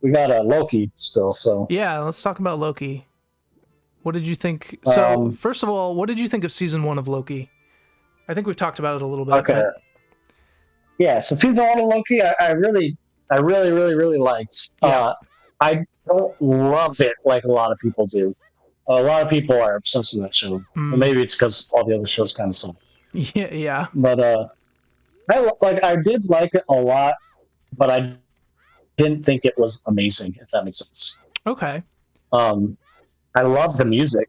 we got Loki still. So yeah, let's talk about Loki. What did you think? So first of all, what did you think of season 1 of Loki? I think we've talked about it a little bit. Okay. But... Yeah, so season 1 of Loki, I really liked. Yeah. I don't love it like a lot of people do. A lot of people are obsessed with that show. Well, maybe it's because all the other shows kind of suck. Yeah. But I did like it a lot, but I didn't think it was amazing. If that makes sense. Okay. I love the music.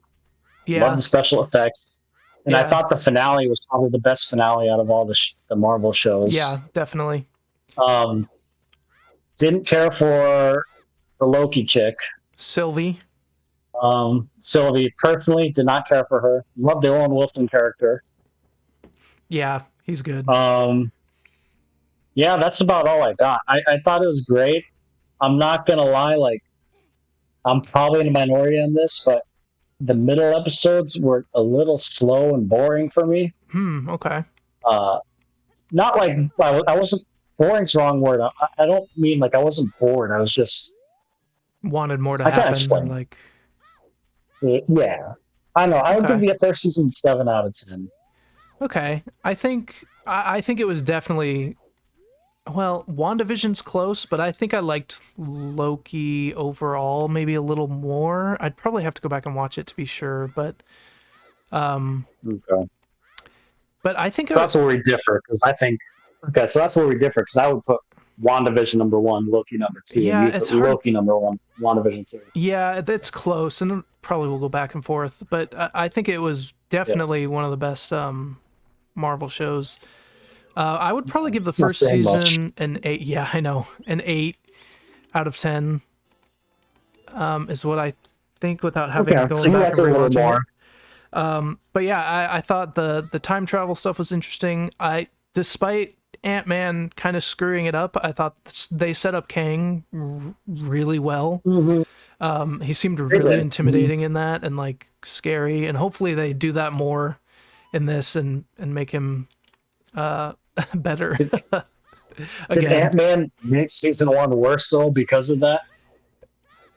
Yeah. Love the special effects. And I thought the finale was probably the best finale out of all the Marvel shows. Yeah, definitely. Didn't care for the Loki chick. Sylvie. Sylvie, personally, did not care for her. Loved the Owen Wilson character. Yeah, he's good. Yeah, that's about all I got. I thought it was great. I'm not going to lie, like, I'm probably in a minority on this, but the middle episodes were a little slow and boring for me. Okay. Not like I wasn't boring's the wrong word. I don't mean like I wasn't bored. I was just wanted more to happen. Like, yeah, I know. I would give the first season 7 out of 10. Okay, I think it was definitely. Well, WandaVision's close, but I think I liked Loki overall maybe a little more. I'd probably have to go back and watch it to be sure, but okay. But I think that's where we differ, because I think so that's where we differ, because I would put WandaVision number 1, Loki number 2. Yeah, and you put Loki number 1, WandaVision 2. Yeah, that's close, and probably will go back and forth. But I think it was definitely one of the best Marvel shows. I would probably give the first season an 8. Yeah, I know, an 8 out of 10 is what I think, without having to go back and rewatch it. But yeah, I thought the time travel stuff was interesting. Despite Ant-Man kind of screwing it up, I thought they set up Kang really well. He seemed really intimidating in that, and like scary, and hopefully they do that more in this and make him better. Did Ant-Man make season 1 worse though because of that?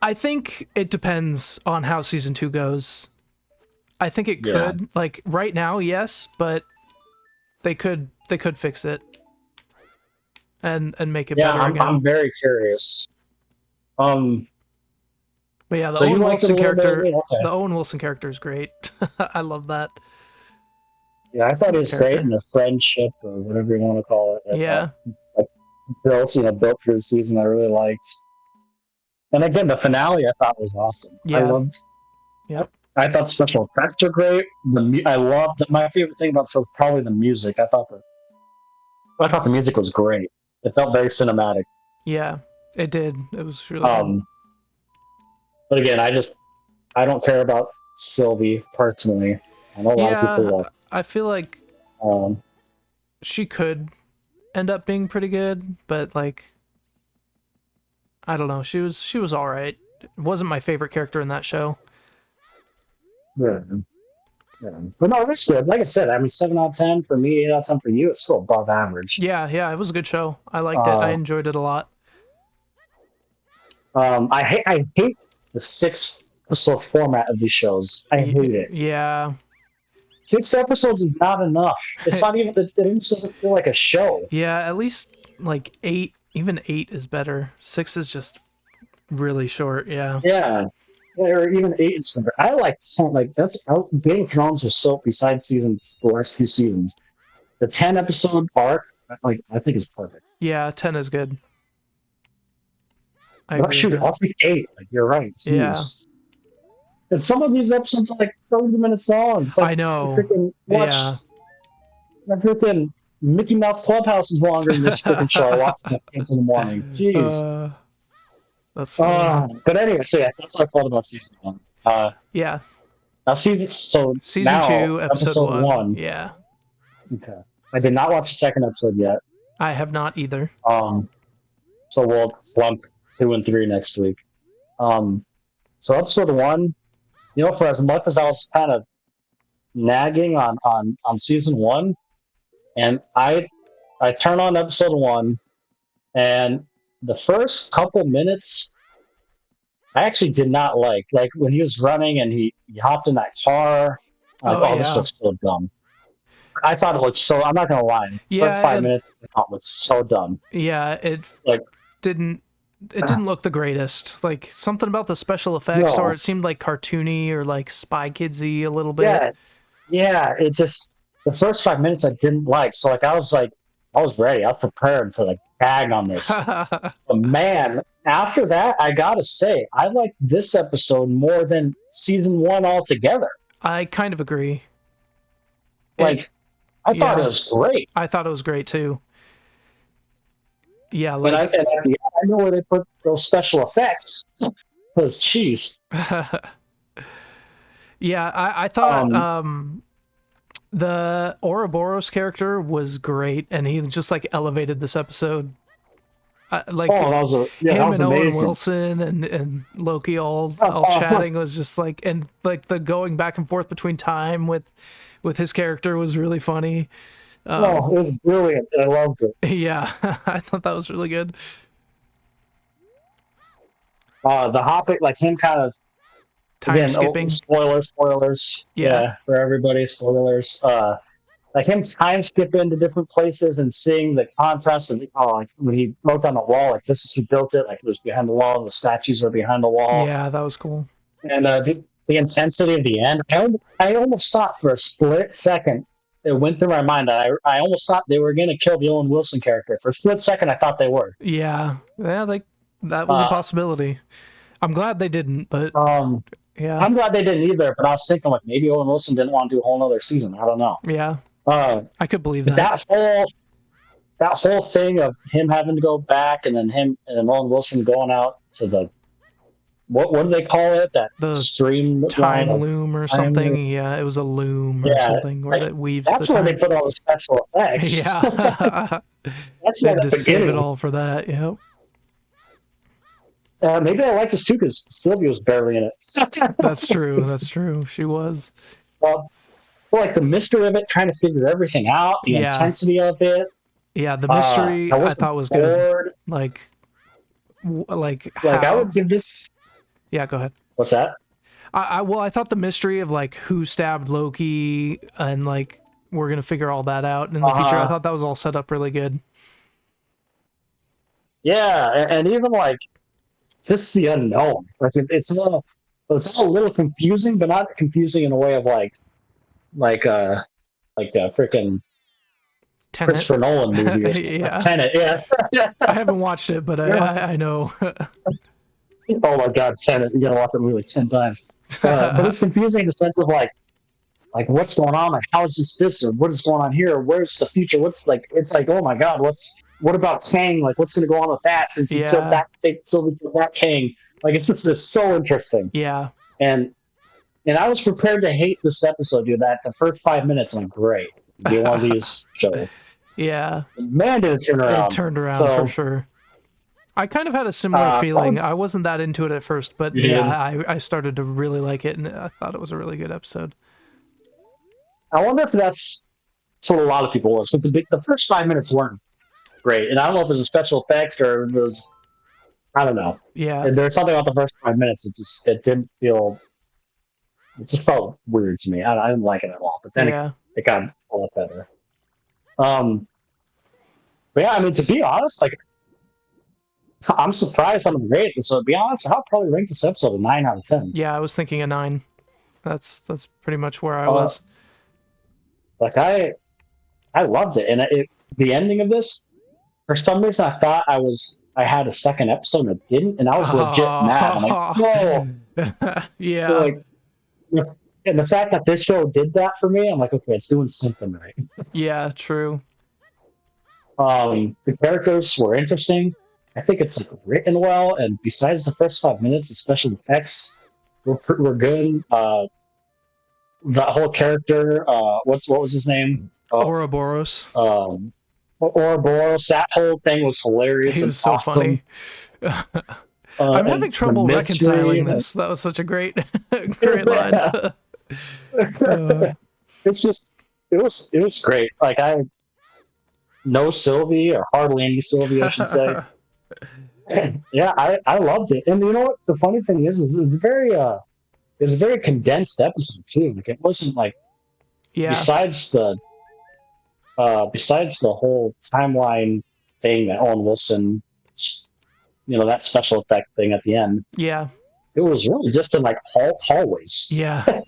I think it depends on how season 2 goes. I think it could. Like right now, yes, but they could fix it and make it better again. I'm very curious. But yeah, the Owen Wilson character is great. I love that. Yeah, I thought it was great in the friendship, or whatever you want to call it. Yeah. Built through the season, I really liked. And again, the finale I thought was awesome. Yeah. I loved. Yep. I thought special effects were great. I loved my favorite thing about this was probably the music. I thought the music was great. It felt very cinematic. Yeah, it did. It was really good. But again, I don't care about Sylvie personally. I know a lot of people love. I feel like she could end up being pretty good, but like I don't know. She was all right. It wasn't my favorite character in that show. Yeah. But no, it was good. Like I said, 7 out of 10 for me, 8 out of 10 for you. It's still above average. Yeah, it was a good show. I liked it. I enjoyed it a lot. I hate the 6 episode format of these shows. I hate it. Yeah. 6 episodes is not enough. It's not even. It doesn't feel like a show. Yeah, at least like 8. Even 8 is better. 6 is just really short. Yeah. Yeah. Or even 8 is better. I like 10. Like that's Game of Thrones was so. Besides the last 2 seasons, the 10 episode arc, I think is perfect. Yeah, 10 is good. I'll take 8. Like you're right. Jeez. Yeah. And some of these episodes are like 30 minutes long. It's like, I know. My freaking Mickey Mouse Clubhouse is longer than this freaking show. I watch it at 6 in the morning. Jeez. That's funny. But anyway, so yeah, that's what I thought about season 1. Yeah. Now season 2, episode 1. Yeah. Okay. I did not watch the second episode yet. I have not either. So we'll lump 2 and 3 next week. So episode 1, for as much as I was kind of nagging on season 1, and I turn on episode 1, and the first couple minutes, I actually did not like when he was running and he hopped in that car. I'm like, Oh oh, this yeah, looks so dumb. I thought it looked so. I'm not gonna lie. The first yeah, 5 minutes, I thought it looked so dumb. yeah. Like, Didn't it uh, didn't look the greatest. Like something about the special effects, or no, it seemed like cartoony or like Spy Kidsy a little bit. yeah, yeah. It just the first 5 minutes I didn't like. So like I was ready. I was prepared to like tag on this. But man, after that, I gotta say, I liked this episode more than season one altogether. I kind of agree. It Like, I thought it Yeah, was great. I thought it was great too. Yeah, And at the end, I know where they put those special effects. Because, jeez. yeah, I thought Um, the Ouroboros character was great, and he just like elevated this episode. Like that him was and Owen amazing. Wilson and Loki all chatting was just like, and like the going back and forth between time with his character was really funny. Oh, it was brilliant. I loved it. Yeah, I thought that was really good. The Hobbit, like him kind of, Time again, oh, skipping. spoilers. Yeah, Yeah, for everybody, spoilers. Like him time skipping to different places and seeing the contrast of like when he wrote on the wall, like this is who built it, like it was behind the wall, and the statues were behind the wall, yeah, that was cool. and the intensity of the end. I almost thought for a split second it went through my mind that I almost thought they were going to kill the Owen Wilson character. For a split second, I thought they were. Yeah, like that was a Uh, possibility. I'm glad they didn't, but um, yeah, I'm glad they didn't either. But I was thinking like maybe Owen Wilson didn't want to do a whole other season. I don't know. yeah, Uh, I could believe but that. that whole thing of him having to go back and then him and then Owen Wilson going out to the what do they call it? That The streamline time of loom or time. something. Yeah, it was a loom or Yeah, something where like that weaves the that's where they time. put all the special effects. Yeah, That's they where had the to save it beginning. all for that. Yep, Maybe I like this too because Sylvia was barely in it. that's true. That's true. She was. Well, like the mystery of it, trying to figure everything out, the Yeah, intensity of it. yeah. The mystery I I wasn't thought was good. bored. Like, like Like I how? would give this. Yeah, go ahead. What's that? Well, I thought the mystery of like who stabbed Loki and like we're gonna figure all that out in the future. I Uh, thought that was all set up really good. yeah, and even like just the unknown. Like it's all a little confusing, but not confusing in a way of like a freaking Tenet. Christopher Nolan movie or something. Like Yeah, Tenet. Yeah. I haven't watched it, but Yeah. I know. Oh my God, Tenet! You gotta watch that movie like 10 times. But it's confusing in the sense of like what's going on, like how is this or what is going on here? Where's the future? What's like? It's like oh my God, what about Kang? Like what's going to go on with that since he killed Yeah, that? So he killed that Kang. Like it's so interesting. yeah, And I was prepared to hate this episode, dude. That the first 5 minutes, I'm like, great. Be one of these shows. yeah. Man, did it turn It around. turned around for So, sure. I kind of had a similar oh, feeling. I wasn't that into it at first, but you yeah, did. I started to really like it, and I thought it was a really good episode. I wonder if that's what a lot of people was. But the first 5 minutes weren't great, and I don't know if it was a special effects or it was I don't know. Yeah, And there's something about the first 5 minutes. It didn't feel. It just felt weird to me. I didn't like it at all. But then yeah, it got a lot better. Um, but yeah, I mean, to be honest, like I'm surprised I'm great. So to be honest, I'll probably rank this episode a 9 out of 10. yeah. I was thinking a 9. That's pretty much where I Uh, was. like I loved it, and the ending of this, for some reason, I thought I had a second episode and it didn't, and I was legit mad. I'm like, no, Yeah, like, and the fact that this show did that for me, I'm like, okay, it's doing something right. yeah, true. The characters were interesting. I think it's like written well, and besides the first 5 minutes, the special effects were good. That whole character, what was his name? Ouroboros. Ouroboros. That whole thing was hilarious He and was so awesome. funny. I'm having And trouble the reconciling mystery, this. That was such a great, great line. it's just it was great. Like no Sylvie or hardly any Sylvie, I should say. Yeah, I loved it. And you know what? The funny thing is it's a very condensed episode too. Like it wasn't like Yeah, besides the besides the whole timeline thing that Owen Wilson, that special effect thing at the end, yeah, it was really just in like hallways yeah.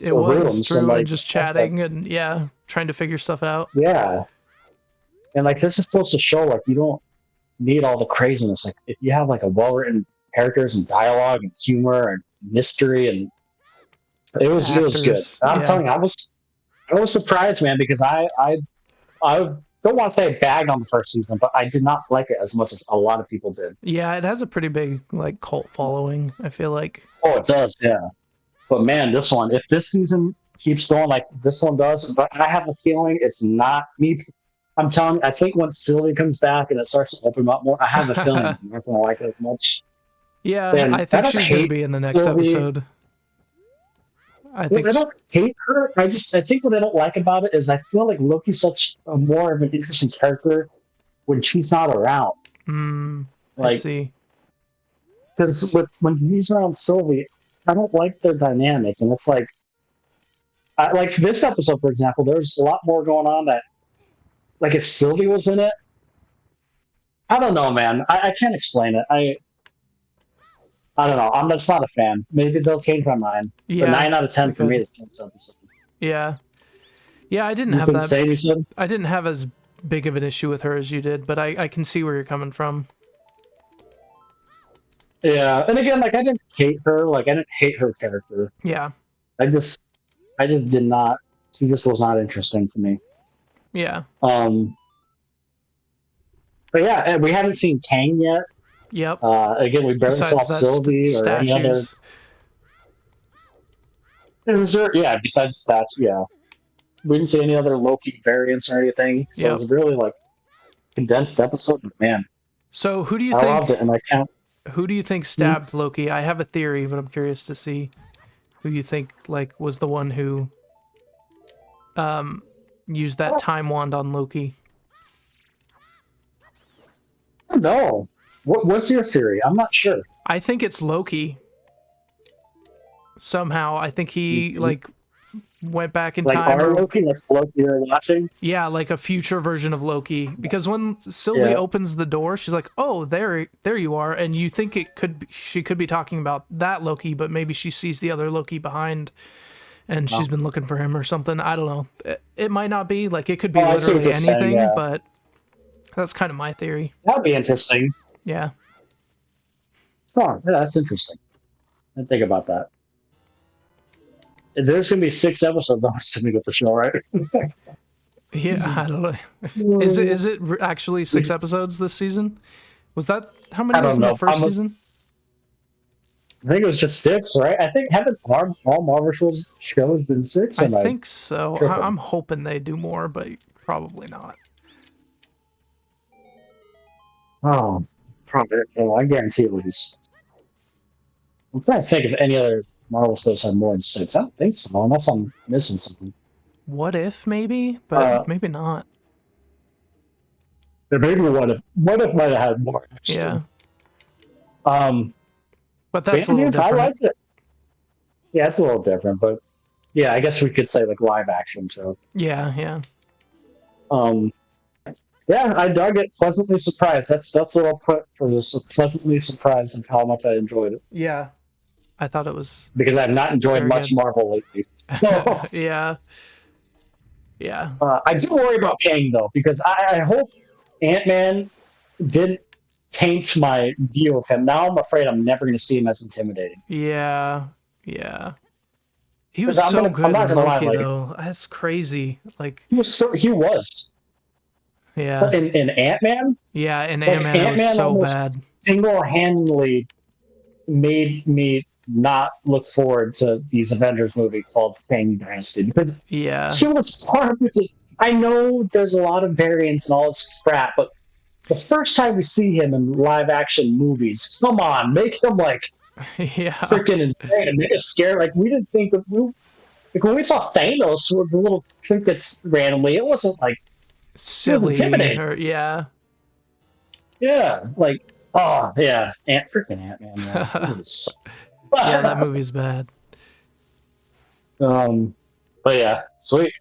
It or was rooms, and true, and like just chatting and yeah, trying to figure stuff out. yeah, and like this is supposed to show like you don't need all the craziness. Like if you have like a well written characters and dialogue and humor and mystery, and it was good. Actors, I'm yeah, telling you, I was surprised, man, because I don't want to say I bagged on the first season, but I did not like it as much as a lot of people did. yeah. It has a pretty big like cult following. I feel like. Oh, it does, yeah. But man, this one, if this season keeps going like this one does, but I have a feeling it's not me. I'm telling you, I think when Sylvie comes back and it starts to open up more, I have a feeling I'm not going to like it as much. Yeah, And I I think don't she's gonna hate be in the next Sylvie. episode. I Well, think. I don't hate her. I think what I don't like about it is I feel like Loki's such a more of an interesting character when she's not around. I Like, see. because when he's around Sylvie, I don't like their dynamic, and it's like, like this episode, for example, there's a lot more going on that, like, if Sylvie was in it, I don't know, man. I can't explain it. I don't know. I'm just not a fan. Maybe they'll change my mind. But Yeah, 9 out of 10 they for me could. is this episode. Yeah, yeah. I didn't You have couldn't that. say anything? I didn't have as big of an issue with her as you did, but I can see where you're coming from. Yeah. And again, like I didn't hate her. Like I didn't hate her character. Yeah, I just I just did not. She just was not interesting to me. yeah, Um, but yeah, and we haven't seen Kang yet. yep. Again, we barely saw Besides that, Sylvie or any other. statues. Is there, yeah, besides the statue, yeah, we didn't see any other Loki variants or anything. So it Yep. was a really like condensed episode. But man, So who do you I think? loved it, and I can't. Who do you think stabbed Loki? I have a theory, but I'm curious to see who you think like was the one who used that time wand on Loki. No, what's your theory? I'm not sure. I think it's Loki. Somehow, I think he like went back in Like time, our or Loki, like Loki you're watching. yeah, like a future version of Loki. Because when Sylvie Yeah. opens the door, she's like, "Oh, there you are," and you think she could be talking about that Loki, but maybe she sees the other Loki behind, and she's been looking for him or something. I don't know. It might not be like it could be I see what literally you're saying, anything, yeah. but that's kind of my theory. That'd be interesting. Yeah. Oh, yeah, that's interesting. I didn't think about that. There's gonna be 6 episodes I'm assuming with the show, right? Yeah, I don't know. Is it actually 6 episodes this season? Was that how many I was don't in know. the first season? I think it was just 6, right? I think haven't all Marvel shows been 6? I think so. tripping? I'm hoping they do more, but probably not. Oh, probably. Well, I guarantee it was. I'm trying to think if any other Marvel shows have more than 6. I don't think so, unless I'm missing something. What if maybe, Uh, but maybe not. Maybe what if might have had more. Actually. Yeah, Um, but that's a I little different. liked it. Yeah, it's a little different, but yeah, I guess we could say like live action. So, Yeah, yeah, um, yeah, I dug it. Pleasantly surprised. That's what I'll put for this. Pleasantly surprised of how much I enjoyed it, yeah. I thought it was because I've not enjoyed very much good. Marvel lately. So Yeah, yeah, I do worry about Kang though, because I hope Ant-Man didn't taint my view of him. Now I'm afraid I'm never going to see him as intimidating. yeah, yeah. He was 'Cause so I'm good not in gonna lie, Loki, like though. That's crazy. Like, he was. yeah, But in Ant-Man, yeah. And like, Ant-Man, it was Ant-Man so almost bad. single-handedly made me not look forward to these Avengers movie called Kang Dynasty, because Yeah, he was part of it. I know there's a lot of variants and all this crap, but the first time we see him in live-action movies, come on, make him like yeah, freaking insane and make us scared. Like we didn't think of like when we saw Thanos with the little trinkets randomly, it wasn't like silly. intimidating. Or yeah, yeah, like Oh yeah, freaking Ant Man. Yeah, that movie's bad. But yeah, sweet.